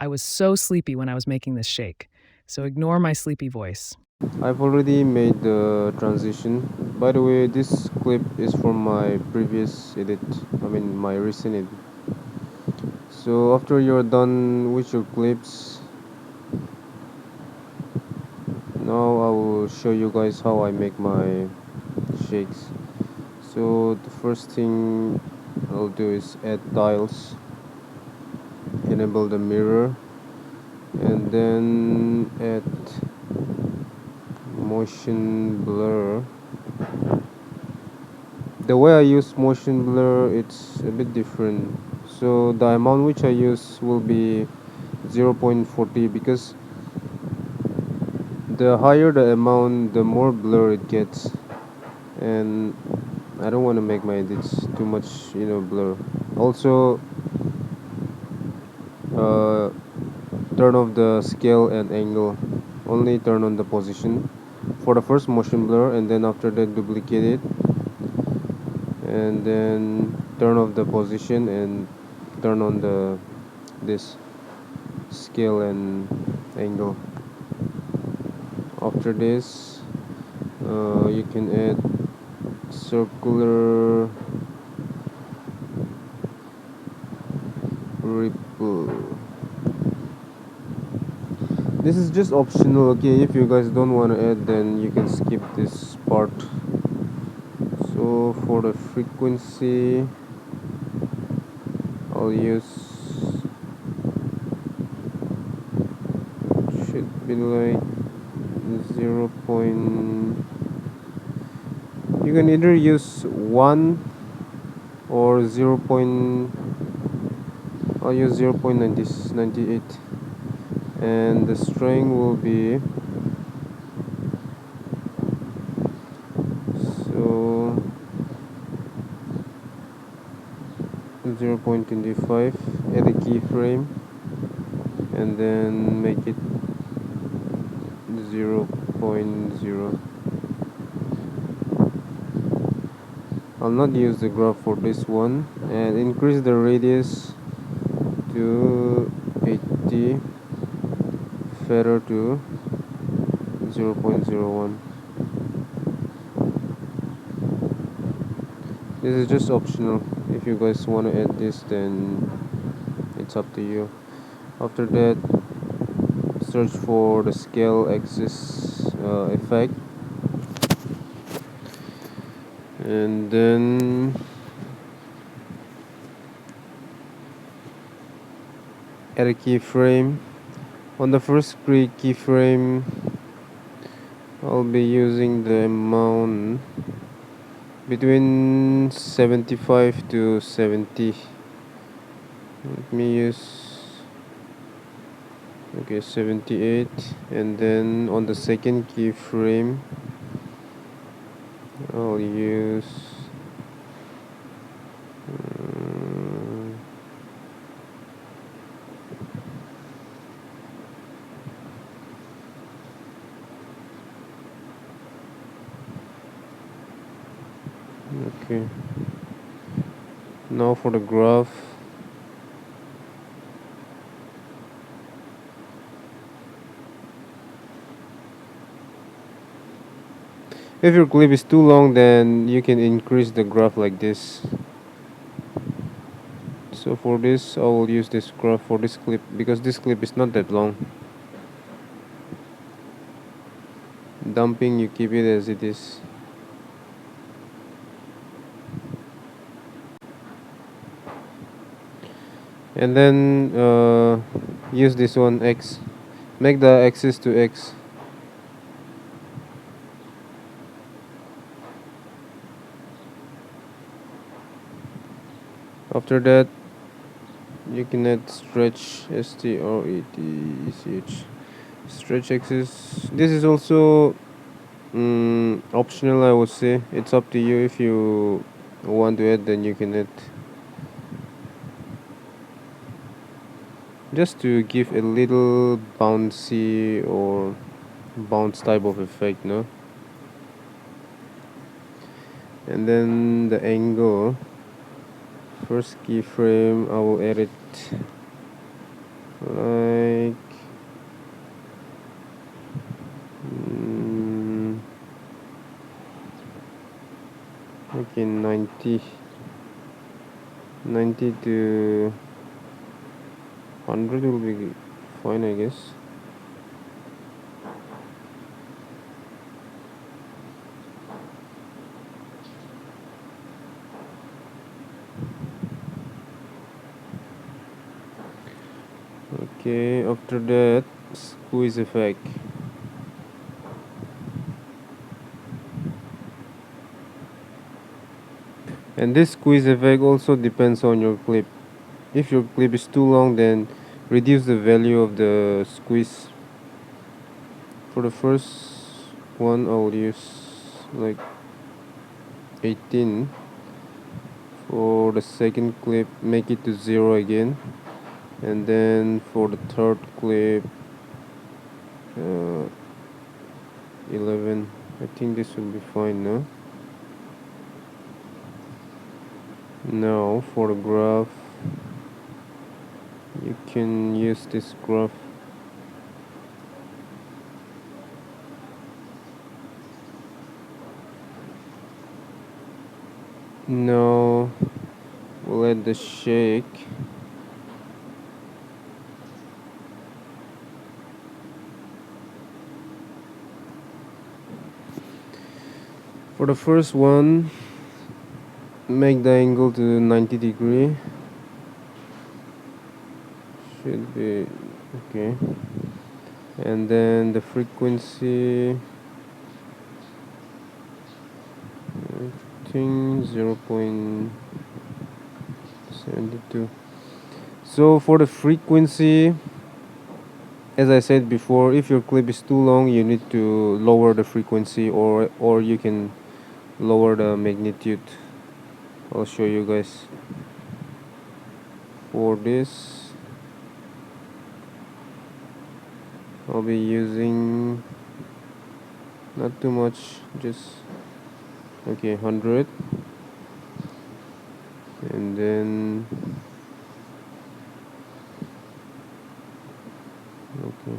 I was so sleepy when I was making this shake, so ignore my sleepy voice. I've already made the transition. By the way, this clip is from my previous edit, my recent edit. So after you're done with your clips, now I will show you guys how I make my shakes. So the first thing I'll do is add tiles, enable the mirror, and then add motion blur. The way I use motion blur, it's a bit different. So the amount which I use will be 0.40, because the higher the amount, the more blur it gets, and I don't want to make my edits too much blur. Also, turn off the scale and angle, only turn on the position for the first motion blur, and then after that duplicate it, and then turn off the position and turn on this scale and angle. After this, you can add circular ripple. This is just optional, okay? If you guys don't want to add, then you can skip this part. So for the frequency, I'll use, should be like 0. You can either use 1 or 0. I'll use 0.98, and the strength will be, so 0.25. Add a keyframe and then make it 0.0. I'll not use the graph for this one, and increase the radius to 80, feather to 0.01. This is just optional. If you guys want to add this, then it's up to you. After that, search for the scale axis effect, and then add a keyframe. On the first keyframe, I'll be using the amount between 75 to 70. Let me use 78, and then on the second keyframe I'll use okay. Now for the graph, if your clip is too long, then you can increase the graph like this. So for this, I will use this graph for this clip, because this clip is not that long. Dumping, you keep it as it is. And then use this one, X. Make the axis to X. After that, you can add stretch, STRETCH, stretch axis. This is also optional, I would say. It's up to you. If you want to add, then you can add, just to give a little bouncy or bounce type of effect, no? And then the angle, first keyframe, I will add it like Okay, 90 to 100 will be fine, I guess. Okay, after that, squeeze effect. And this squeeze effect also depends on your clip. If your clip is too long, then reduce the value of the squeeze. For the first one, I'll use like 18. For the second clip, make it to 0 again. And then for the third clip, 11. I think this will be fine now. Now for the graph, you can use this graph. Now we'll add the shake. For the first one, make the angle to 90 degree. Should be okay. And then the frequency, I think 0.72. So for the frequency, as I said before, if your clip is too long, you need to lower the frequency, or you can lower the magnitude. I'll show you guys. For this, I'll be using not too much, just okay, 100, and then okay.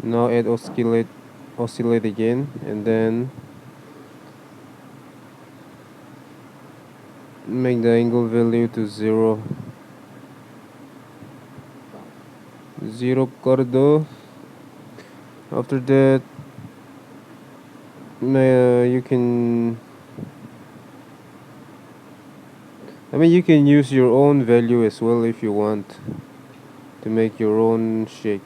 Now add oscillate again, and then make the angle value to 0. 0 कर दो. After that, you can, you can use your own value as well if you want to make your own shake.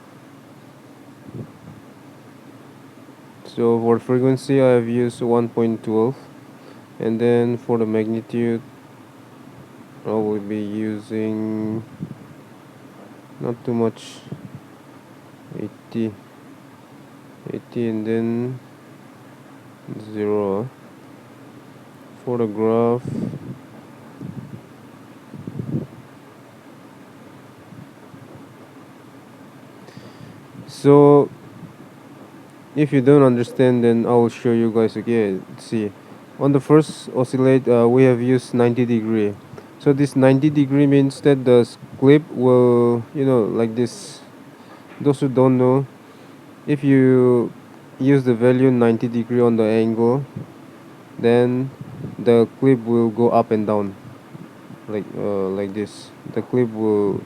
So for frequency, I have used 1.12, and then for the magnitude, I will be using not too much, 80, and then 0. For the graph, so if you don't understand, then I will show you guys again. See, on the first oscillate, we have used 90 degree. So this 90 degree means that the clip will, like this. Those who don't know, if you use the value 90 degree on the angle, then the clip will go up and down, like this. The clip will,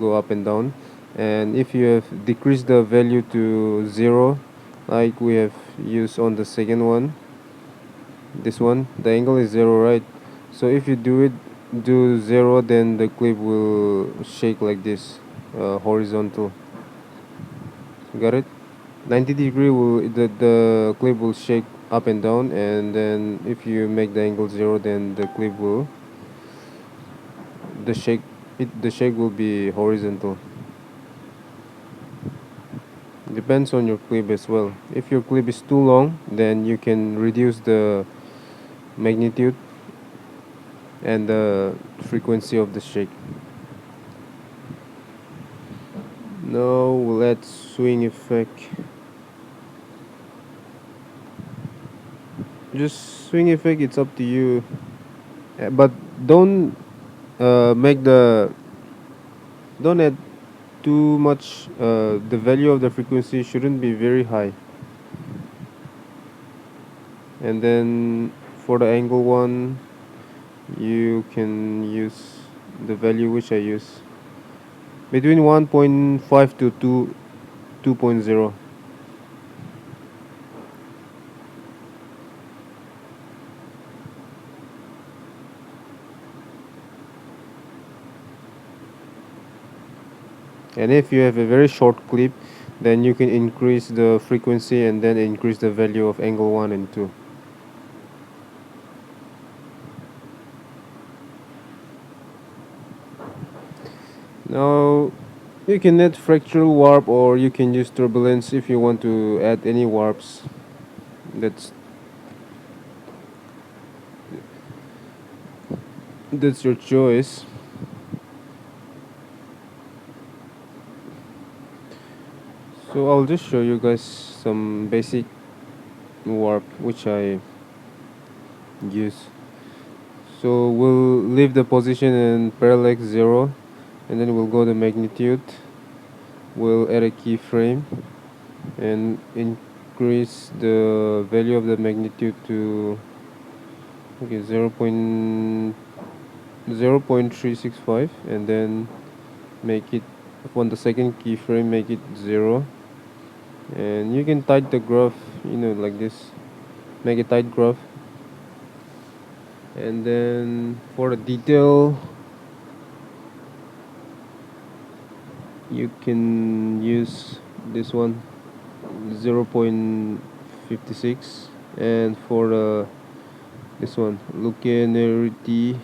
go up and down. And if you have decreased the value to 0, like we have used on the second one, this one, the angle is 0, right? So if you do 0, then the clip will shake like this, horizontal. Got it? 90 degree the clip will shake up and down, and then if you make the angle 0, then the clip will the shake will be horizontal. Depends on your clip as well. If your clip is too long, then you can reduce the magnitude and the frequency of the shake. Now we'll add swing effect. just swing effect, it's up to you. But don't don't add too much. The value of the frequency shouldn't be very high. And then for the angle one, you can use the value which I use between 1.5 to 2.0. And if you have a very short clip, then you can increase the frequency and then increase the value of angle 1 and 2. Now you can add fractal warp, or you can use turbulence if you want to add any warps. That's your choice. So I'll just show you guys some basic warp which I use. So we'll leave the position in parallax 0, and then we'll go to magnitude. We'll add a keyframe and increase the value of the magnitude to 0.365, and then make it on the second keyframe, make it 0. And you can tight the graph, like this, make a tight graph. And then for the detail, you can use this one, 0.56. And for this one, luminosity,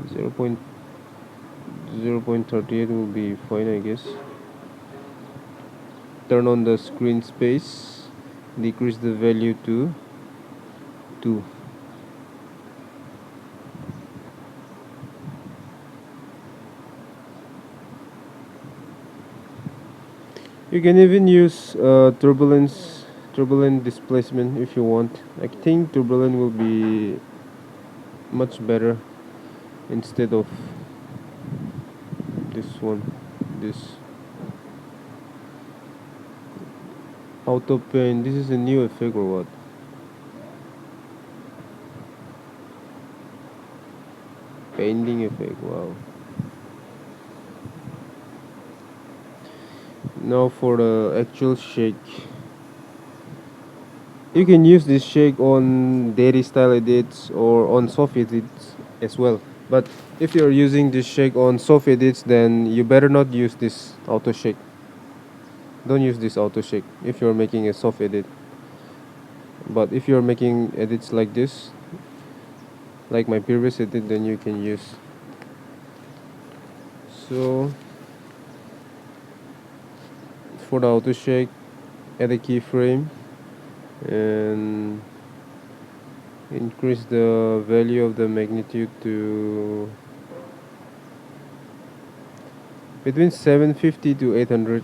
0.38 will be fine, I guess. Turn on the screen space, decrease the value to 2. You can even use turbulent displacement if you want. I think turbulent will be much better instead of this one, this auto paint. This is a new effect or what? Painting effect, wow. Now for the actual shake, you can use this shake on dairy style edits or on soft edits as well. But if you're using this shake on soft edits, then you better not use this auto shake. Don't use this auto shake if you're making a soft edit. But if you're making edits like this, like my previous edit, then you can use. So for the auto shake, add a keyframe and increase the value of the magnitude to between 750 to 800.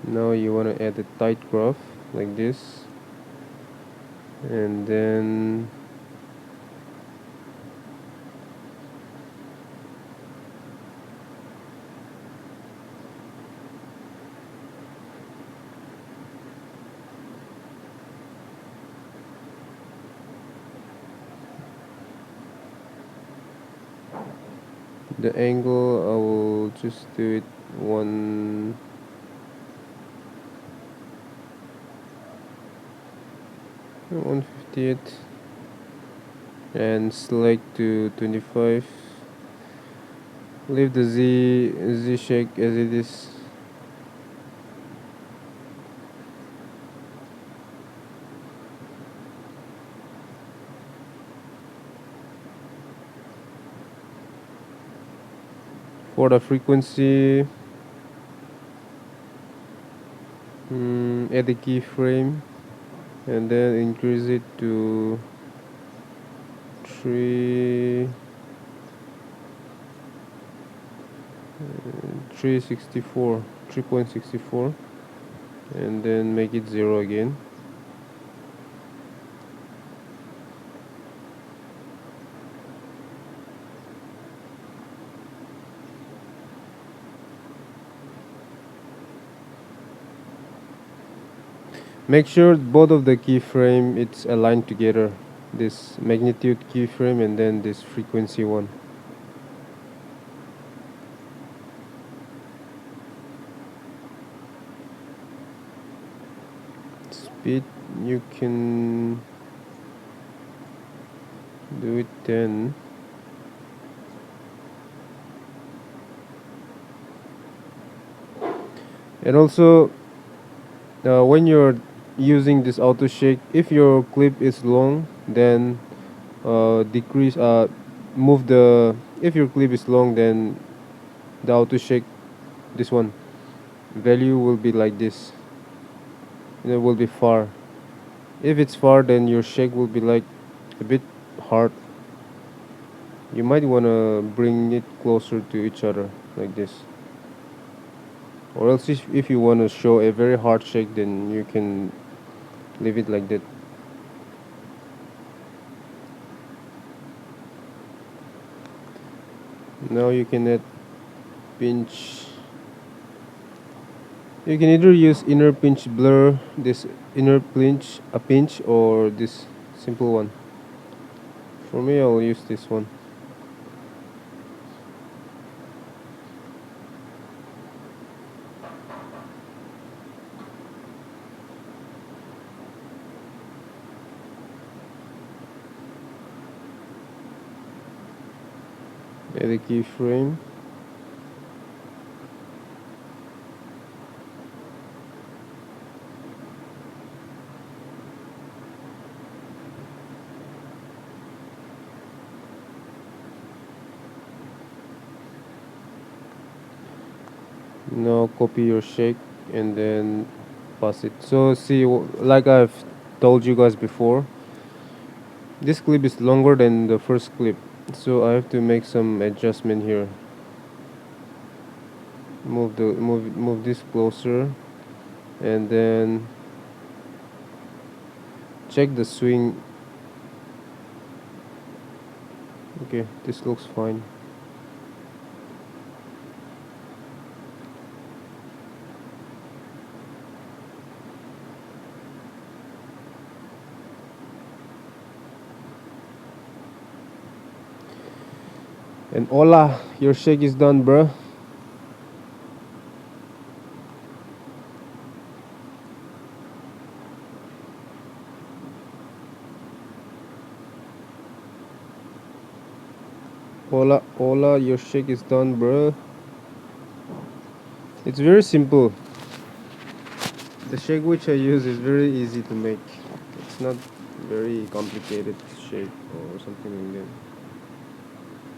Now you want to add a tight graph like this, and then the angle, I will just do it 158 and select to 25. Leave the Z shake as it is. For the frequency, add a keyframe and then increase it to 3.64, and then make it 0 again. Make sure both of the keyframe it's aligned together, this magnitude keyframe and then this frequency one. Speed, you can do it 10. And also when you're using this auto shake, if your clip is long, then move the, if your clip is long, then the auto shake, this one value will be like this, and it will be far. If it's far, then your shake will be like a bit hard. You might want to bring it closer to each other like this, or else if you want to show a very hard shake, then you can leave it like that. Now you can add pinch. You can either use inner pinch blur, this inner pinch, a pinch, or this simple one. For me, I'll use this one. Add a keyframe. Now copy your shake and then pass it. So see, like I've told you guys before, this clip is longer than the first clip, so I have to make some adjustment here. Move this closer, and then check the swing. Okay, this looks fine. And hola, your shake is done, bruh. Hola, hola, your shake is done, bruh. It's very simple. The shake which I use is very easy to make. It's not very complicated shake or something like that.